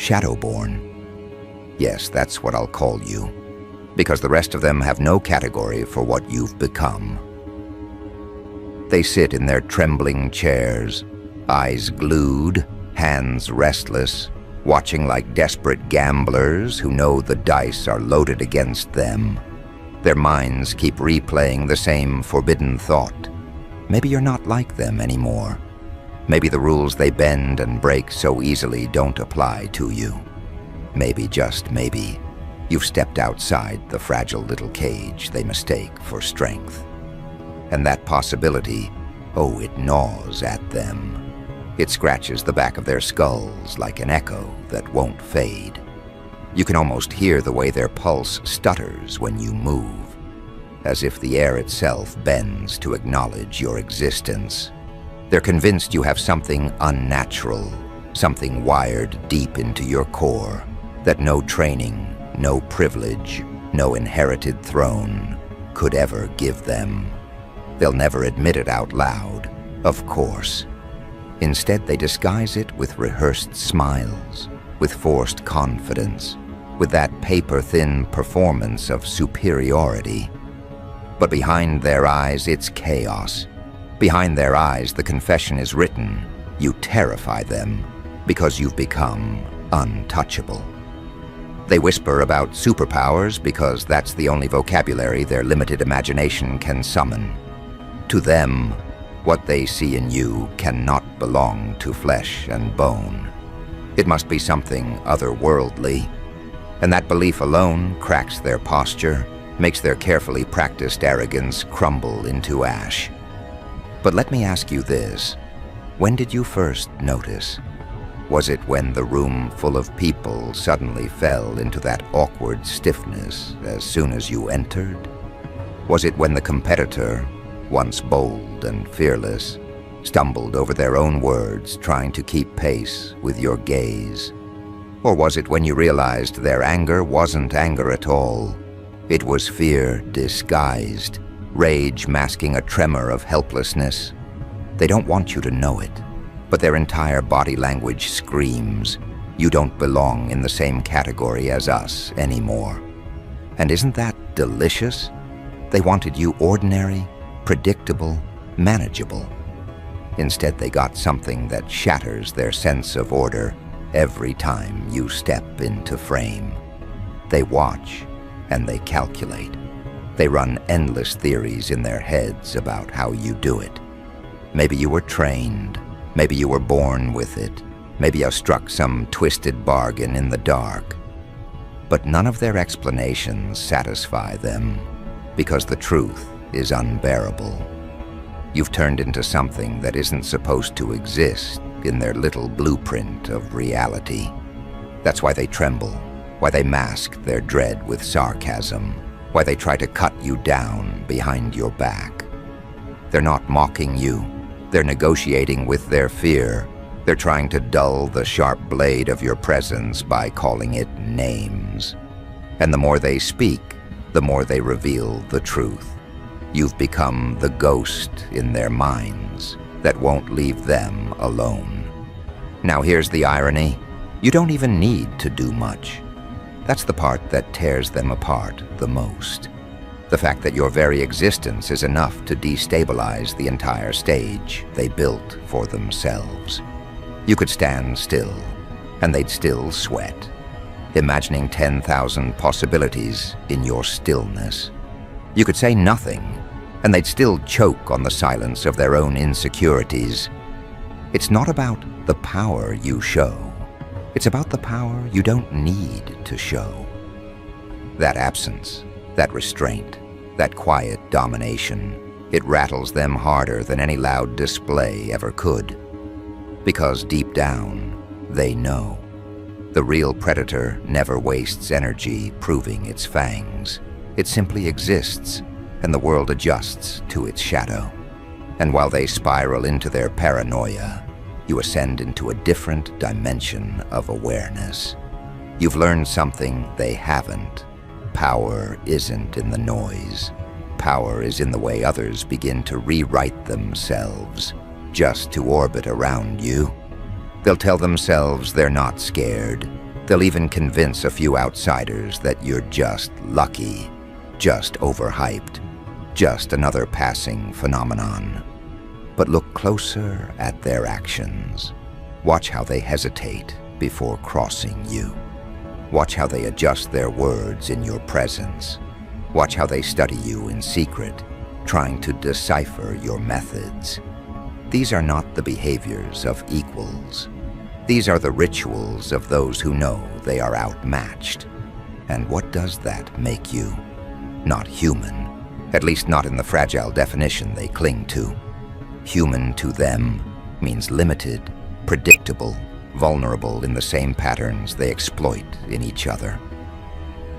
shadowborn. Yes, that's what I'll call you, because the rest of them have no category for what you've become. They sit in their trembling chairs, eyes glued, hands restless, watching like desperate gamblers who know the dice are loaded against them. Their minds keep replaying the same forbidden thought. Maybe you're not like them anymore. Maybe the rules they bend and break so easily don't apply to you. Maybe, just maybe, you've stepped outside the fragile little cage they mistake for strength. And that possibility, oh, it gnaws at them. It scratches the back of their skulls like an echo that won't fade. You can almost hear the way their pulse stutters when you move, as if the air itself bends to acknowledge your existence. They're convinced you have something unnatural, something wired deep into your core, that no training, no privilege, no inherited throne could ever give them. They'll never admit it out loud, of course. Instead, they disguise it with rehearsed smiles, with forced confidence, with that paper-thin performance of superiority. But behind their eyes, it's chaos. Behind their eyes, the confession is written. You terrify them because you've become untouchable. They whisper about superpowers because that's the only vocabulary their limited imagination can summon. To them, what they see in you cannot belong to flesh and bone. It must be something otherworldly, and that belief alone cracks their posture, makes their carefully practiced arrogance crumble into ash. But let me ask you this, when did you first notice? Was it when the room full of people suddenly fell into that awkward stiffness as soon as you entered? Was it when the competitor, once bold and fearless, stumbled over their own words trying to keep pace with your gaze? Or was it when you realized their anger wasn't anger at all? It was fear disguised, rage masking a tremor of helplessness. They don't want you to know it, but their entire body language screams, you don't belong in the same category as us anymore. And isn't that delicious? They wanted you ordinary, predictable, manageable. Instead, they got something that shatters their sense of order every time you step into frame. They watch and they calculate. They run endless theories in their heads about how you do it. Maybe you were trained, maybe you were born with it, maybe you struck some twisted bargain in the dark. But none of their explanations satisfy them, because the truth is unbearable. You've turned into something that isn't supposed to exist in their little blueprint of reality. That's why they tremble, why they mask their dread with sarcasm, why they try to cut you down behind your back. They're not mocking you, they're negotiating with their fear. They're trying to dull the sharp blade of your presence by calling it names. And the more they speak, the more they reveal the truth. You've become the ghost in their minds that won't leave them alone. Now here's the irony. You don't even need to do much. That's the part that tears them apart the most. The fact that your very existence is enough to destabilize the entire stage they built for themselves. You could stand still, and they'd still sweat, imagining 10,000 possibilities in your stillness. You could say nothing, and they'd still choke on the silence of their own insecurities. It's not about the power you show. It's about the power you don't need to show. That absence, that restraint, that quiet domination, it rattles them harder than any loud display ever could. Because deep down, they know. The real predator never wastes energy proving its fangs. It simply exists, and the world adjusts to its shadow. And while they spiral into their paranoia, you ascend into a different dimension of awareness. You've learned something they haven't. Power isn't in the noise. Power is in the way others begin to rewrite themselves, just to orbit around you. They'll tell themselves they're not scared, They'll even convince a few outsiders that you're just lucky, just overhyped, just another passing phenomenon. But look closer at their actions. Watch how they hesitate before crossing you. Watch how they adjust their words in your presence. Watch how they study you in secret, trying to decipher your methods. These are not the behaviors of equals. These are the rituals of those who know they are outmatched. And what does that make you? Not human, at least not in the fragile definition they cling to. Human to them means limited, predictable, vulnerable in the same patterns they exploit in each other.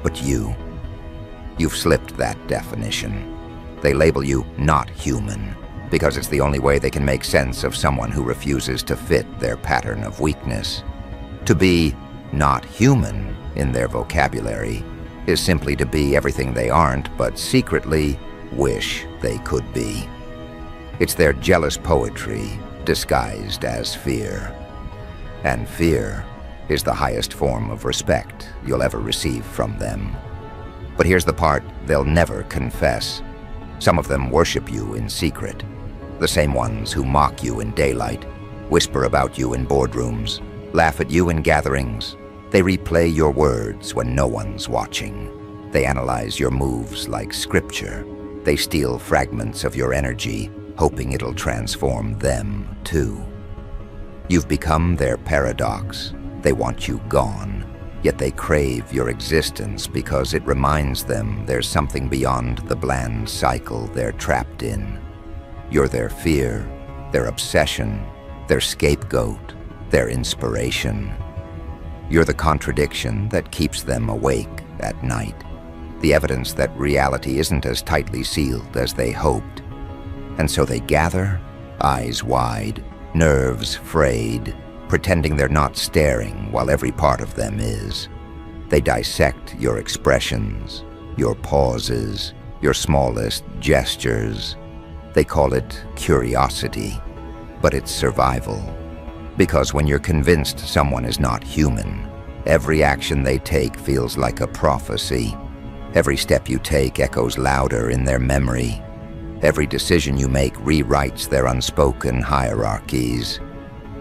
But you've slipped that definition. They label you not human because it's the only way they can make sense of someone who refuses to fit their pattern of weakness. To be not human in their vocabulary is simply to be everything they aren't, but secretly wish they could be. It's their jealous poetry disguised as fear. And fear is the highest form of respect you'll ever receive from them. But here's the part they'll never confess. Some of them worship you in secret. The same ones who mock you in daylight, whisper about you in boardrooms, laugh at you in gatherings. They replay your words when no one's watching. They analyze your moves like scripture. They steal fragments of your energy, hoping it'll transform them too. You've become their paradox. They want you gone, yet they crave your existence because it reminds them there's something beyond the bland cycle they're trapped in. You're their fear, their obsession, their scapegoat, their inspiration. You're the contradiction that keeps them awake at night, the evidence that reality isn't as tightly sealed as they hoped. And so they gather, eyes wide, nerves frayed, pretending they're not staring while every part of them is. They dissect your expressions, your pauses, your smallest gestures. They call it curiosity, but it's survival. Because when you're convinced someone is not human, every action they take feels like a prophecy. Every step you take echoes louder in their memory. Every decision you make rewrites their unspoken hierarchies.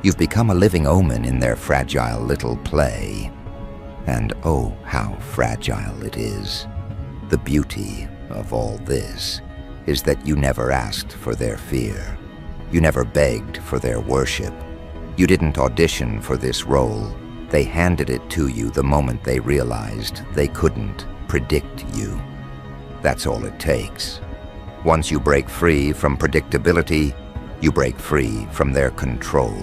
You've become a living omen in their fragile little play. And oh, how fragile it is. The beauty of all this is that you never asked for their fear. You never begged for their worship. You didn't audition for this role. They handed it to you the moment they realized they couldn't predict you. That's all it takes. Once you break free from predictability, you break free from their control.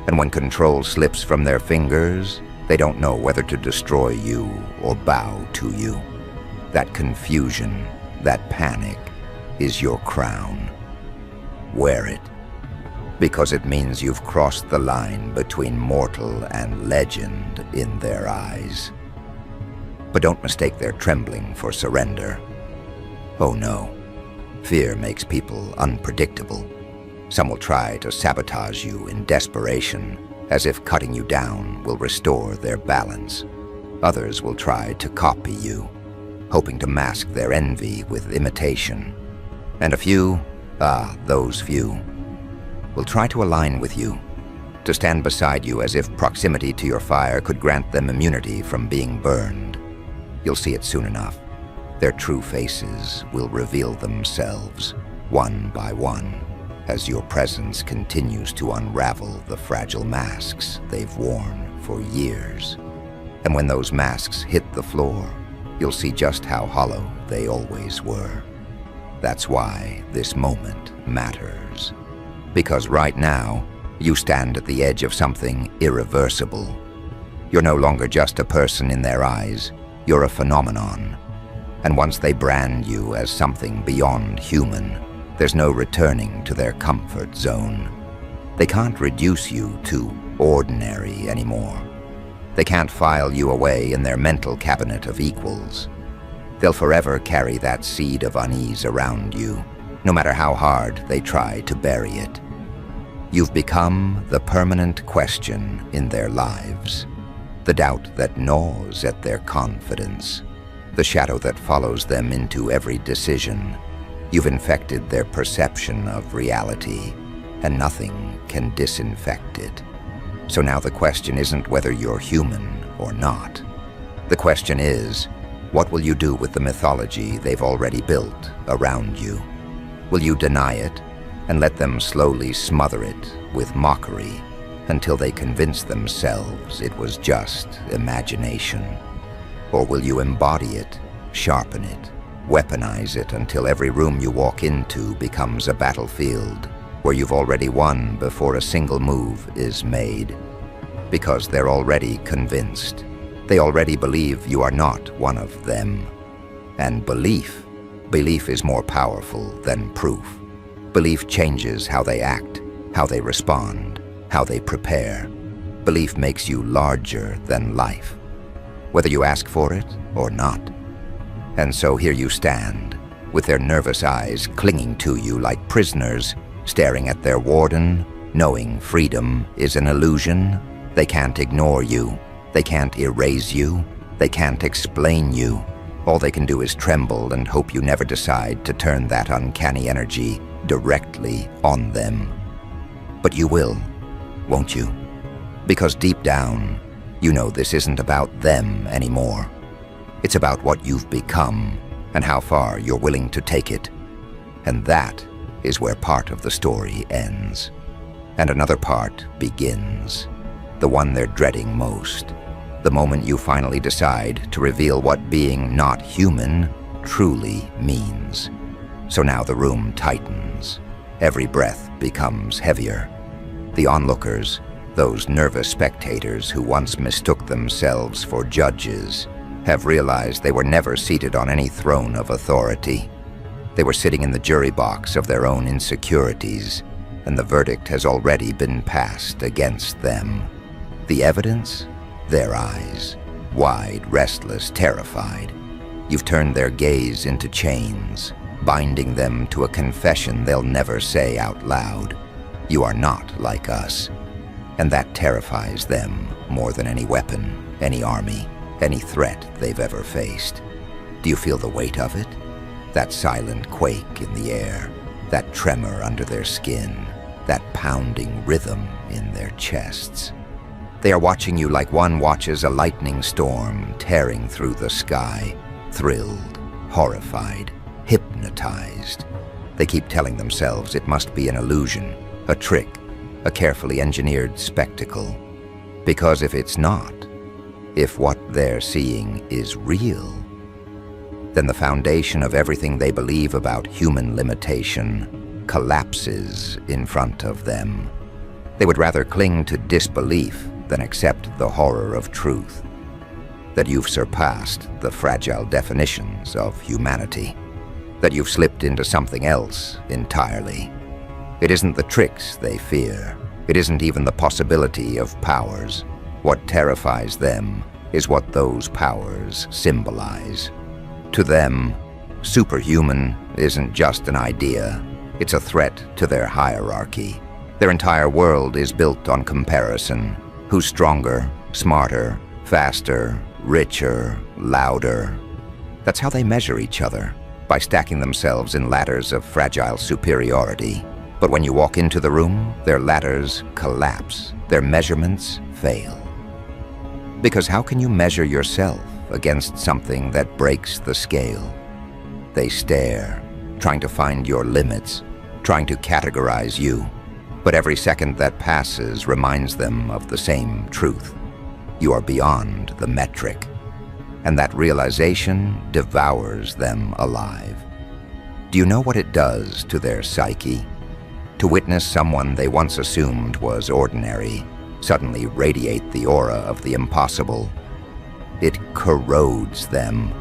And when control slips from their fingers, they don't know whether to destroy you or bow to you. That confusion, that panic, is your crown. Wear it, because it means you've crossed the line between mortal and legend in their eyes. But don't mistake their trembling for surrender. Oh no, fear makes people unpredictable. Some will try to sabotage you in desperation, as if cutting you down will restore their balance. Others will try to copy you, hoping to mask their envy with imitation. And a few, those few, will try to align with you, to stand beside you as if proximity to your fire could grant them immunity from being burned. You'll see it soon enough. Their true faces will reveal themselves, one by one, as your presence continues to unravel the fragile masks they've worn for years. And when those masks hit the floor, you'll see just how hollow they always were. That's why this moment matters. Because right now, you stand at the edge of something irreversible. You're no longer just a person in their eyes, you're a phenomenon. And once they brand you as something beyond human, there's no returning to their comfort zone. They can't reduce you to ordinary anymore. They can't file you away in their mental cabinet of equals. They'll forever carry that seed of unease around you, no matter how hard they try to bury it. You've become the permanent question in their lives. the doubt that gnaws at their confidence, the shadow that follows them into every decision. You've infected their perception of reality, and nothing can disinfect it. So now the question isn't whether you're human or not. The question is, what will you do with the mythology they've already built around you? Will you deny it and let them slowly smother it with mockery until they convince themselves it was just imagination? Or will you embody it, sharpen it, weaponize it until every room you walk into becomes a battlefield where you've already won before a single move is made? Because they're already convinced. They already believe you are not one of them. And belief is more powerful than proof. Belief changes how they act, how they respond, how they prepare. Belief makes you larger than life, whether you ask for it or not. And so here you stand, with their nervous eyes clinging to you like prisoners, staring at their warden, knowing freedom is an illusion. They can't ignore you. They can't erase you. They can't explain you. All they can do is tremble and hope you never decide to turn that uncanny energy directly on them. But you will, won't you? Because deep down, you know this isn't about them anymore. It's about what you've become and how far you're willing to take it. And that is where part of the story ends. And another part begins. The one they're dreading most. The moment you finally decide to reveal what being not human truly means. So now the room tightens. Every breath becomes heavier. The onlookers, those nervous spectators who once mistook themselves for judges, have realized they were never seated on any throne of authority. They were sitting in the jury box of their own insecurities, and the verdict has already been passed against them. The evidence? Their eyes, wide, restless, terrified. You've turned their gaze into chains, binding them to a confession they'll never say out loud. You are not like us. And that terrifies them more than any weapon, any army, any threat they've ever faced. Do you feel the weight of it? That silent quake in the air, that tremor under their skin, that pounding rhythm in their chests. They are watching you like one watches a lightning storm tearing through the sky, thrilled, horrified, hypnotized. They keep telling themselves it must be an illusion, a trick, a carefully engineered spectacle. Because if it's not, if what they're seeing is real, then the foundation of everything they believe about human limitation collapses in front of them. They would rather cling to disbelief than accept the horror of truth, that you've surpassed the fragile definitions of humanity, that you've slipped into something else entirely. It isn't the tricks they fear. It isn't even the possibility of powers. What terrifies them is what those powers symbolize. To them, superhuman isn't just an idea. It's a threat to their hierarchy. Their entire world is built on comparison. Who's stronger, smarter, faster, richer, louder? That's how they measure each other, by stacking themselves in ladders of fragile superiority. But when you walk into the room, their ladders collapse, their measurements fail. Because how can you measure yourself against something that breaks the scale? They stare, trying to find your limits, trying to categorize you. But every second that passes reminds them of the same truth. You are beyond the metric. And that realization devours them alive. Do you know what it does to their psyche? To witness someone they once assumed was ordinary suddenly radiate the aura of the impossible. It corrodes them.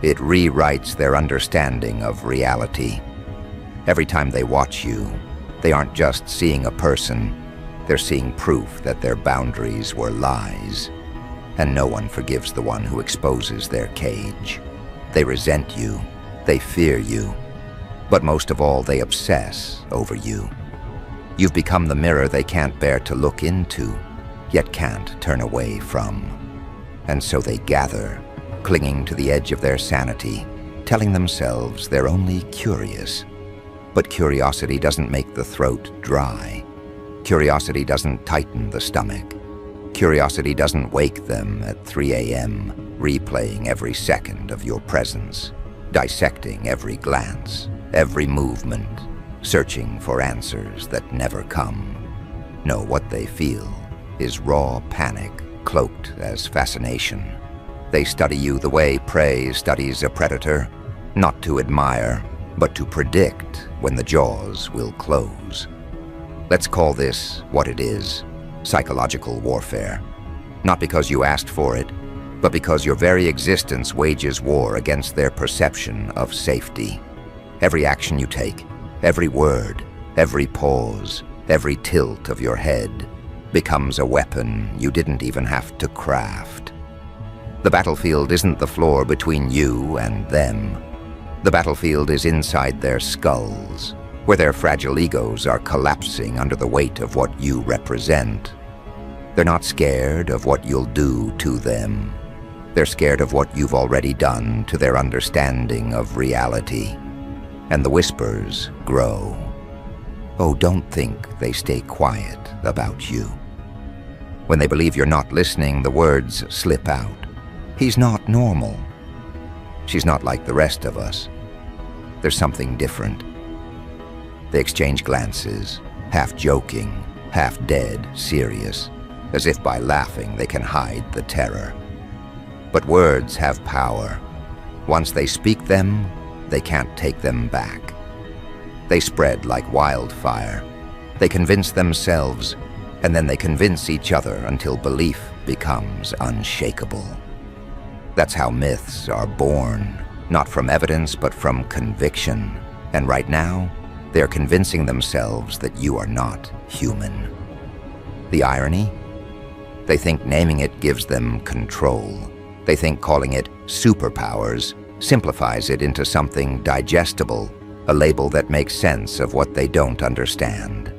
It rewrites their understanding of reality. Every time they watch you, they aren't just seeing a person, they're seeing proof that their boundaries were lies. And no one forgives the one who exposes their cage. They resent you, they fear you, but most of all, they obsess over you. You've become the mirror they can't bear to look into, yet can't turn away from. And so they gather, clinging to the edge of their sanity, telling themselves they're only curious. But curiosity doesn't make the throat dry. Curiosity doesn't tighten the stomach. Curiosity doesn't wake them at 3 a.m., replaying every second of your presence, dissecting every glance, every movement, searching for answers that never come. No, what they feel is raw panic cloaked as fascination. They study you the way prey studies a predator, not to admire, but to predict when the jaws will close. Let's call this what it is: psychological warfare. Not because you asked for it, but because your very existence wages war against their perception of safety. Every action you take, every word, every pause, every tilt of your head becomes a weapon you didn't even have to craft. The battlefield isn't the floor between you and them. The battlefield is inside their skulls, where their fragile egos are collapsing under the weight of what you represent. They're not scared of what you'll do to them. They're scared of what you've already done to their understanding of reality. And the whispers grow. Oh, don't think they stay quiet about you. When they believe you're not listening, the words slip out. He's not normal. She's not like the rest of us. There's something different. They exchange glances, half joking, half dead serious, as if by laughing they can hide the terror. But words have power. Once they speak them, they can't take them back. They spread like wildfire. They convince themselves, and then they convince each other until belief becomes unshakable. That's how myths are born, not from evidence but from conviction. And right now, they're convincing themselves that you are not human. The irony? They think naming it gives them control. They think calling it superpowers simplifies it into something digestible, a label that makes sense of what they don't understand.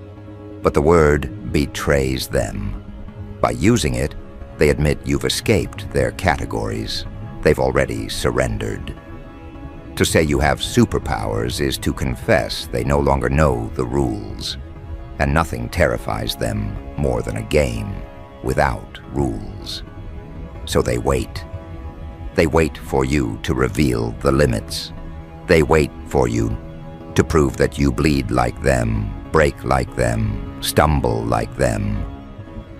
But the word betrays them. By using it, they admit you've escaped their categories. They've already surrendered. To say you have superpowers is to confess they no longer know the rules. And nothing terrifies them more than a game without rules. So they wait. They wait for you to reveal the limits. They wait for you to prove that you bleed like them, break like them, stumble like them.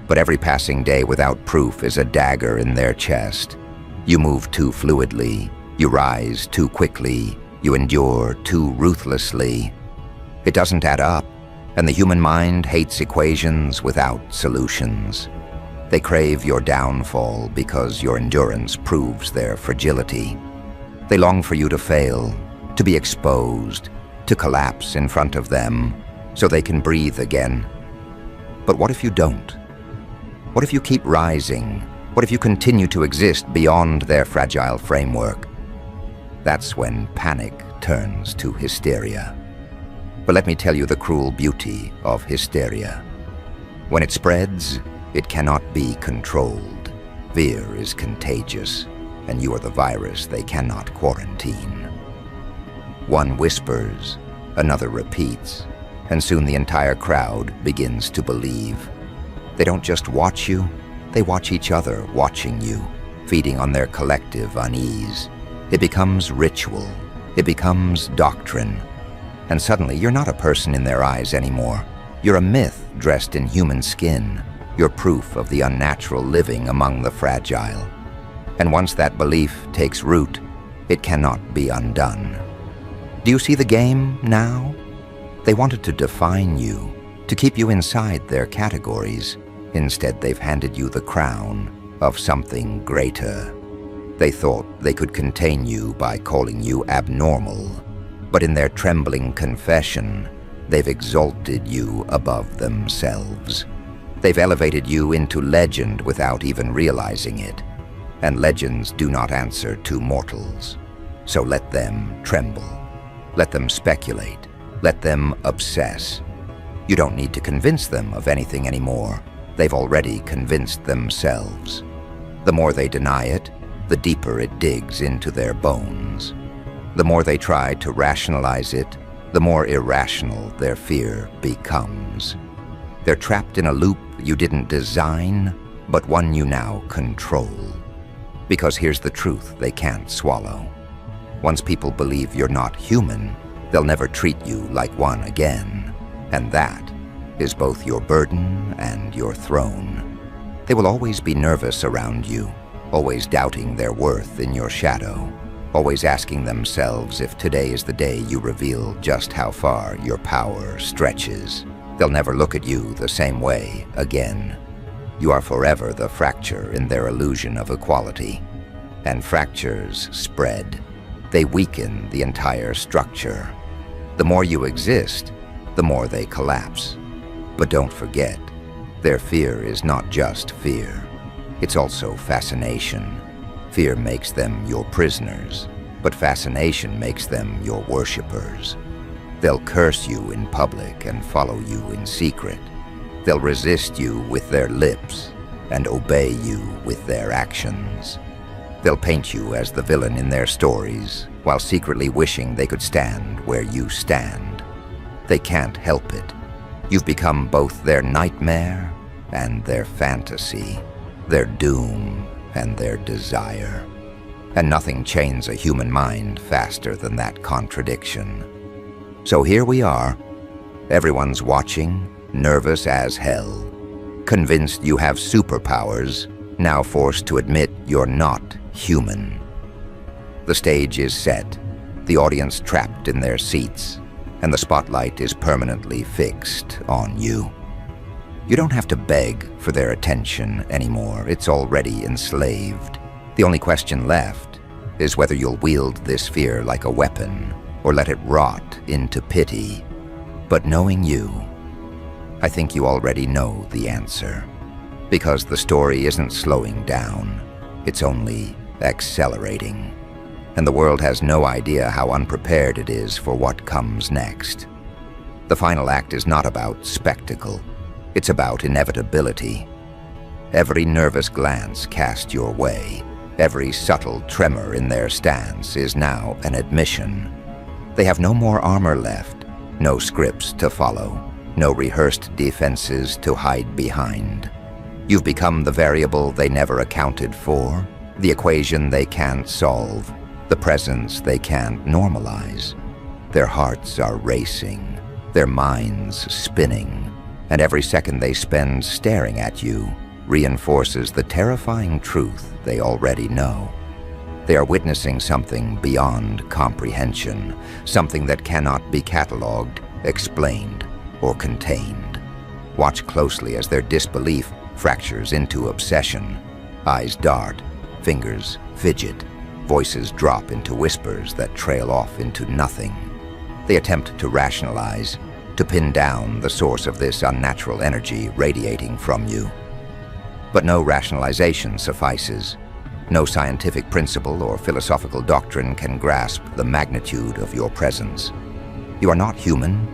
But every passing day without proof is a dagger in their chest. You move too fluidly, you rise too quickly, you endure too ruthlessly. It doesn't add up, and the human mind hates equations without solutions. They crave your downfall because your endurance proves their fragility. They long for you to fail, to be exposed, to collapse in front of them, so they can breathe again. But what if you don't? What if you keep rising? What if you continue to exist beyond their fragile framework? That's when panic turns to hysteria. But let me tell you the cruel beauty of hysteria. When it spreads, it cannot be controlled. Fear is contagious, and you are the virus they cannot quarantine. One whispers, another repeats, and soon the entire crowd begins to believe. They don't just watch you, they watch each other watching you, feeding on their collective unease. It becomes ritual, it becomes doctrine, and suddenly you're not a person in their eyes anymore. You're a myth dressed in human skin. You're proof of the unnatural living among the fragile. And once that belief takes root, it cannot be undone. Do you see the game now? They wanted to define you, to keep you inside their categories. Instead, they've handed you the crown of something greater. They thought they could contain you by calling you abnormal, but in their trembling confession, they've exalted you above themselves. They've elevated you into legend without even realizing it, and legends do not answer to mortals. So let them tremble, let them speculate, let them obsess. You don't need to convince them of anything anymore. They've already convinced themselves. The more they deny it, the deeper it digs into their bones. The more they try to rationalize it, the more irrational their fear becomes. They're trapped in a loop you didn't design, but one you now control. Because here's the truth they can't swallow. Once people believe you're not human, they'll never treat you like one again. And that is both your burden and your throne. They will always be nervous around you, always doubting their worth in your shadow, always asking themselves if today is the day you reveal just how far your power stretches. They'll never look at you the same way again. You are forever the fracture in their illusion of equality. And fractures spread. They weaken the entire structure. The more you exist, the more they collapse. But don't forget, their fear is not just fear. It's also fascination. Fear makes them your prisoners, but fascination makes them your worshippers. They'll curse you in public and follow you in secret. They'll resist you with their lips and obey you with their actions. They'll paint you as the villain in their stories, while secretly wishing they could stand where you stand. They can't help it. You've become both their nightmare and their fantasy, their doom and their desire. And nothing chains a human mind faster than that contradiction. So here we are. Everyone's watching, nervous as hell. Convinced you have superpowers, now forced to admit you're not human. The stage is set, the audience trapped in their seats, and the spotlight is permanently fixed on you. You don't have to beg for their attention anymore. It's already enslaved. The only question left is whether you'll wield this fear like a weapon or let it rot into pity. But knowing you, I think you already know the answer. Because the story isn't slowing down, it's only accelerating. And the world has no idea how unprepared it is for what comes next. The final act is not about spectacle. It's about inevitability. Every nervous glance cast your way, every subtle tremor in their stance is now an admission. They have no more armor left, no scripts to follow, no rehearsed defenses to hide behind. You've become the variable they never accounted for, the equation they can't solve, the presence they can't normalize. Their hearts are racing, their minds spinning, and every second they spend staring at you reinforces the terrifying truth they already know. They are witnessing something beyond comprehension, something that cannot be cataloged, explained, or contained. Watch closely as their disbelief fractures into obsession. Eyes dart, fingers fidget, voices drop into whispers that trail off into nothing. They attempt to rationalize, to pin down the source of this unnatural energy radiating from you. But no rationalization suffices. No scientific principle or philosophical doctrine can grasp the magnitude of your presence. You are not human,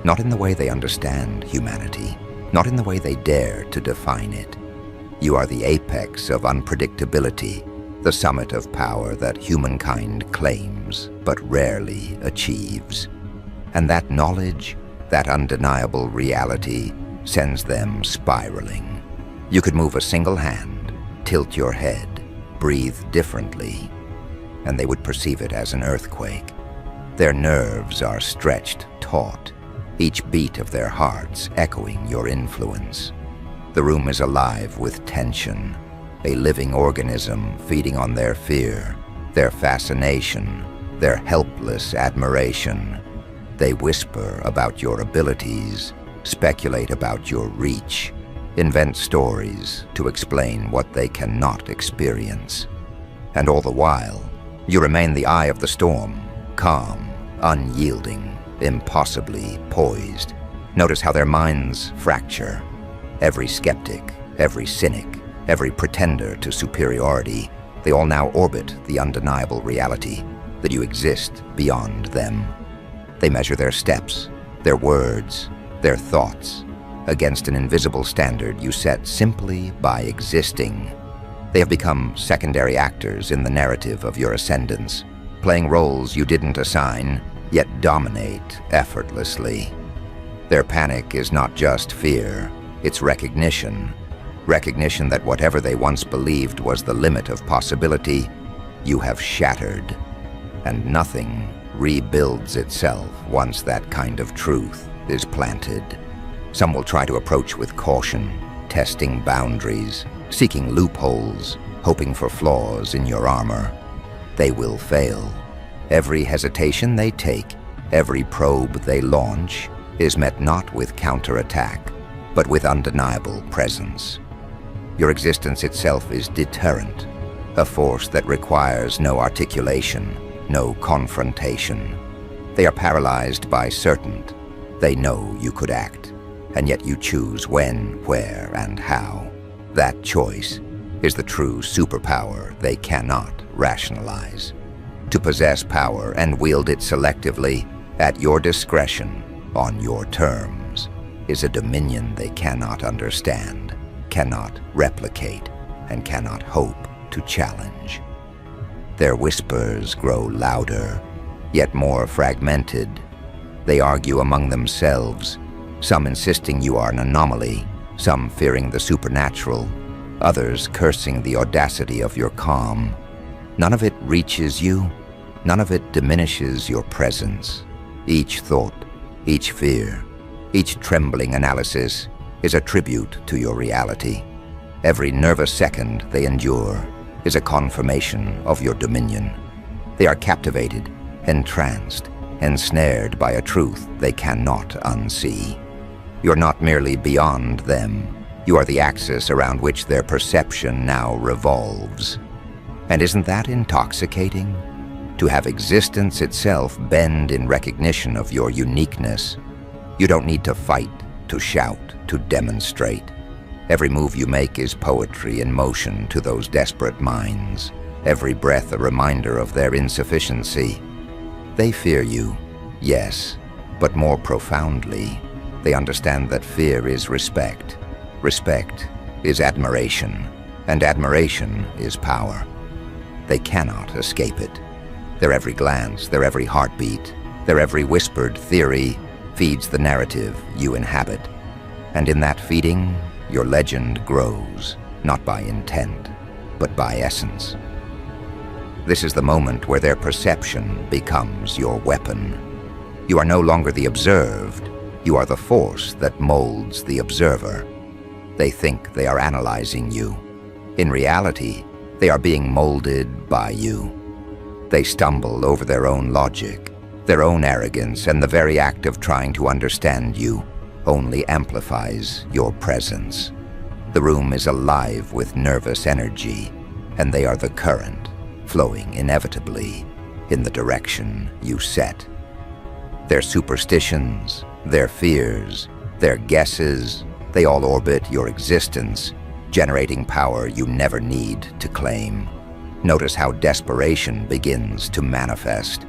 not in the way they understand humanity, not in the way they dare to define it. You are the apex of unpredictability, the summit of power that humankind claims but rarely achieves. And that knowledge, that undeniable reality, sends them spiraling. You could move a single hand, tilt your head, breathe differently, and they would perceive it as an earthquake. Their nerves are stretched taut, each beat of their hearts echoing your influence. The room is alive with tension, a living organism feeding on their fear, their fascination, their helpless admiration. They whisper about your abilities, speculate about your reach, invent stories to explain what they cannot experience. And all the while, you remain the eye of the storm, calm, unyielding, impossibly poised. Notice how their minds fracture. Every skeptic, every cynic, every pretender to superiority, they all now orbit the undeniable reality that you exist beyond them. They measure their steps, their words, their thoughts, against an invisible standard you set simply by existing. They have become secondary actors in the narrative of your ascendance, playing roles you didn't assign, yet dominate effortlessly. Their panic is not just fear, it's recognition. Recognition that whatever they once believed was the limit of possibility, you have shattered. And nothing rebuilds itself once that kind of truth is planted. Some will try to approach with caution, testing boundaries, seeking loopholes, hoping for flaws in your armor. They will fail. Every hesitation they take, every probe they launch, is met not with counterattack, but with undeniable presence. Your existence itself is deterrent, a force that requires no articulation, no confrontation. They are paralyzed by certainty. They know you could act, and yet you choose when, where, and how. That choice is the true superpower they cannot rationalize. To possess power and wield it selectively, at your discretion, on your terms, is a dominion they cannot understand, cannot replicate, and cannot hope to challenge. Their whispers grow louder, yet more fragmented. They argue among themselves, some insisting you are an anomaly, some fearing the supernatural, others cursing the audacity of your calm. None of it reaches you, none of it diminishes your presence. Each thought, each fear, each trembling analysis is a tribute to your reality. Every nervous second they endure is a confirmation of your dominion. They are captivated, entranced, ensnared by a truth they cannot unsee. You're not merely beyond them, you are the axis around which their perception now revolves. And isn't that intoxicating? To have existence itself bend in recognition of your uniqueness. You don't need to fight, to shout, to demonstrate. Every move you make is poetry in motion to those desperate minds. Every breath a reminder of their insufficiency. They fear you, yes, but more profoundly, they understand that fear is respect. Respect is admiration, and admiration is power. They cannot escape it. Their every glance, their every heartbeat, their every whispered theory feeds the narrative you inhabit. And in that feeding, your legend grows, not by intent, but by essence. This is the moment where their perception becomes your weapon. You are no longer the observed, you are the force that molds the observer. They think they are analyzing you. In reality, they are being molded by you. They stumble over their own logic, their own arrogance, and the very act of trying to understand you only amplifies your presence. The room is alive with nervous energy, and they are the current, flowing inevitably in the direction you set. Their superstitions, their fears, their guesses, they all orbit your existence, generating power you never need to claim. Notice how desperation begins to manifest.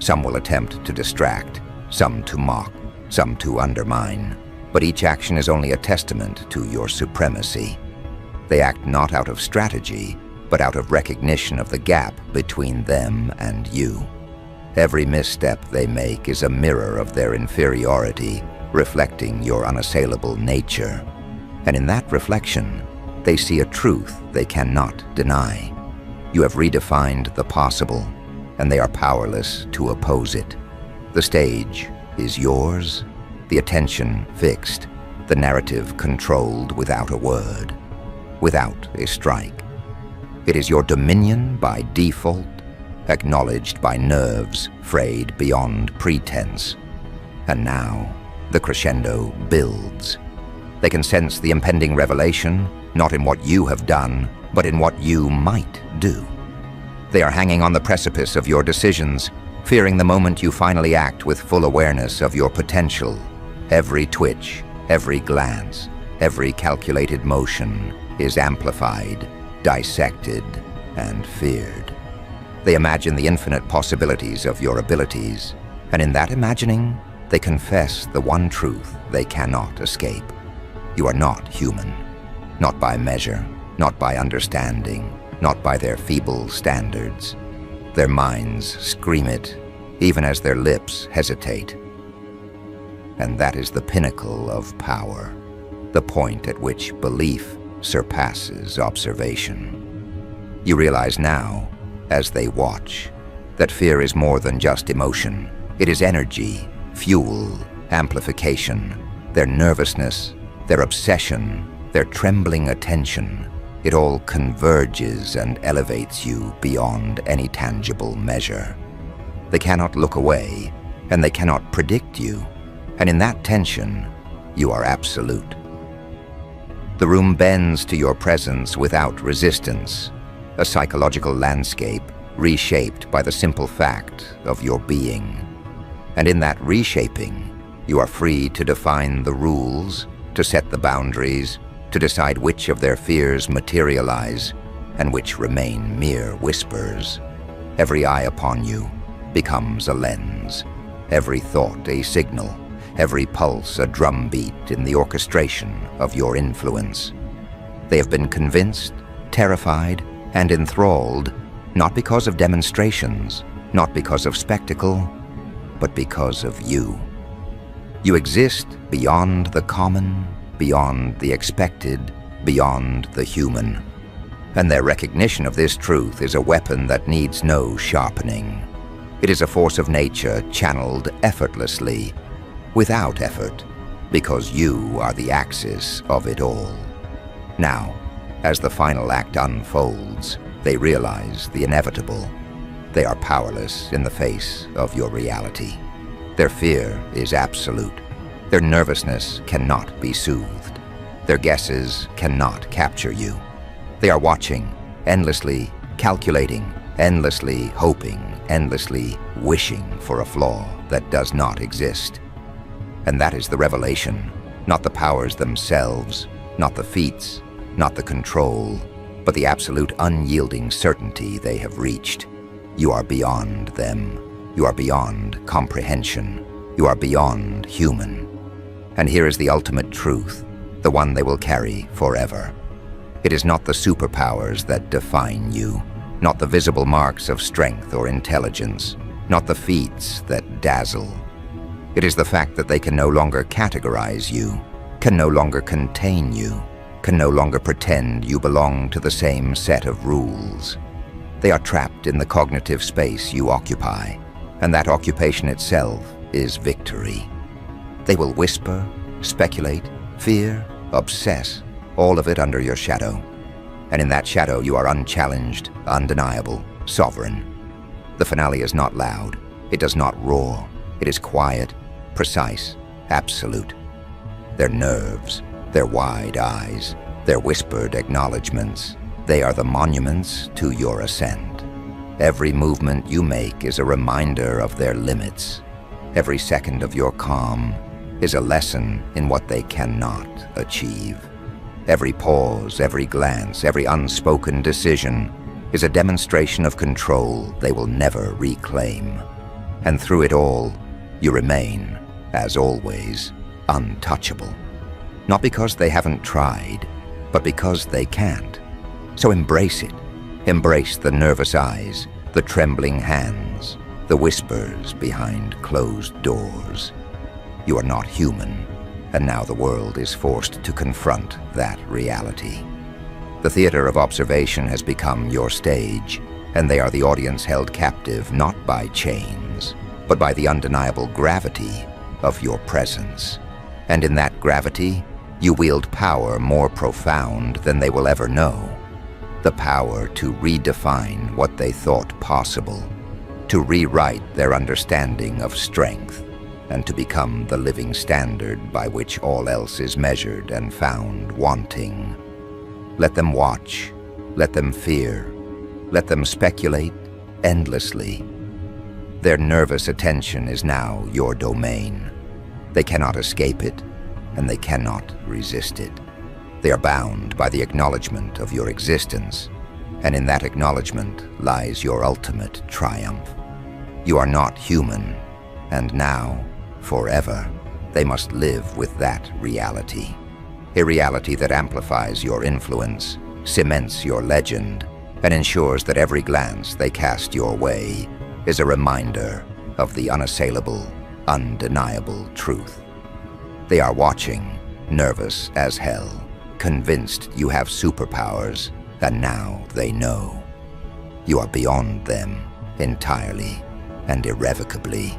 Some will attempt to distract, some to mock, some to undermine. But each action is only a testament to your supremacy. They act not out of strategy, but out of recognition of the gap between them and you. Every misstep they make is a mirror of their inferiority, reflecting your unassailable nature. And in that reflection, they see a truth they cannot deny. You have redefined the possible, and they are powerless to oppose it. The stage is yours, the attention fixed, the narrative controlled without a word, without a strike. It is your dominion by default, acknowledged by nerves frayed beyond pretense. And now, the crescendo builds. They can sense the impending revelation, not in what you have done, but in what you might do. They are hanging on the precipice of your decisions, fearing the moment you finally act with full awareness of your potential. Every twitch, every glance, every calculated motion is amplified, dissected, and feared. They imagine the infinite possibilities of your abilities, and in that imagining, they confess the one truth they cannot escape. You are not human, not by measure, not by understanding, not by their feeble standards. Their minds scream it, even as their lips hesitate. And that is the pinnacle of power, the point at which belief surpasses observation. You realize now, as they watch, that fear is more than just emotion. It is energy, fuel, amplification, their nervousness, their obsession, their trembling attention. It all converges and elevates you beyond any tangible measure. They cannot look away, and they cannot predict you, and in that tension, you are absolute. The room bends to your presence without resistance, a psychological landscape reshaped by the simple fact of your being. And in that reshaping, you are free to define the rules, to set the boundaries, to decide which of their fears materialize and which remain mere whispers. Every eye upon you becomes a lens, every thought a signal, every pulse a drumbeat in the orchestration of your influence. They have been convinced, terrified, and enthralled, not because of demonstrations, not because of spectacle, but because of you. You exist beyond the common, beyond the expected, beyond the human. And their recognition of this truth is a weapon that needs no sharpening. It is a force of nature channeled effortlessly, without effort, because you are the axis of it all. Now, as the final act unfolds, they realize the inevitable. They are powerless in the face of your reality. Their fear is absolute. Their nervousness cannot be soothed. Their guesses cannot capture you. They are watching, endlessly calculating, endlessly hoping, endlessly wishing for a flaw that does not exist. And that is the revelation, not the powers themselves, not the feats, not the control, but the absolute unyielding certainty they have reached. You are beyond them. You are beyond comprehension. You are beyond human. And here is the ultimate truth, the one they will carry forever. It is not the superpowers that define you, not the visible marks of strength or intelligence, not the feats that dazzle. It is the fact that they can no longer categorize you, can no longer contain you, can no longer pretend you belong to the same set of rules. They are trapped in the cognitive space you occupy, and that occupation itself is victory. They will whisper, speculate, fear, obsess, all of it under your shadow. And in that shadow you are unchallenged, undeniable, sovereign. The finale is not loud. It does not roar. It is quiet, precise, absolute. Their nerves, their wide eyes, their whispered acknowledgments, they are the monuments to your ascent. Every movement you make is a reminder of their limits. Every second of your calm is a lesson in what they cannot achieve. Every pause, every glance, every unspoken decision is a demonstration of control they will never reclaim. And through it all, you remain, as always, untouchable. Not because they haven't tried, but because they can't. So embrace it. Embrace the nervous eyes, the trembling hands, the whispers behind closed doors. You are not human, and now the world is forced to confront that reality. The theater of observation has become your stage, and they are the audience held captive not by chains, but by the undeniable gravity of your presence. And in that gravity, you wield power more profound than they will ever know. The power to redefine what they thought possible, to rewrite their understanding of strength, and to become the living standard by which all else is measured and found wanting. Let them watch, let them fear, let them speculate endlessly. Their nervous attention is now your domain. They cannot escape it, and they cannot resist it. They are bound by the acknowledgement of your existence, and in that acknowledgement lies your ultimate triumph. You are not human, and now, forever, they must live with that reality. A reality that amplifies your influence, cements your legend, and ensures that every glance they cast your way is a reminder of the unassailable, undeniable truth. They are watching, nervous as hell, convinced you have superpowers, and now they know. You are beyond them, entirely and irrevocably.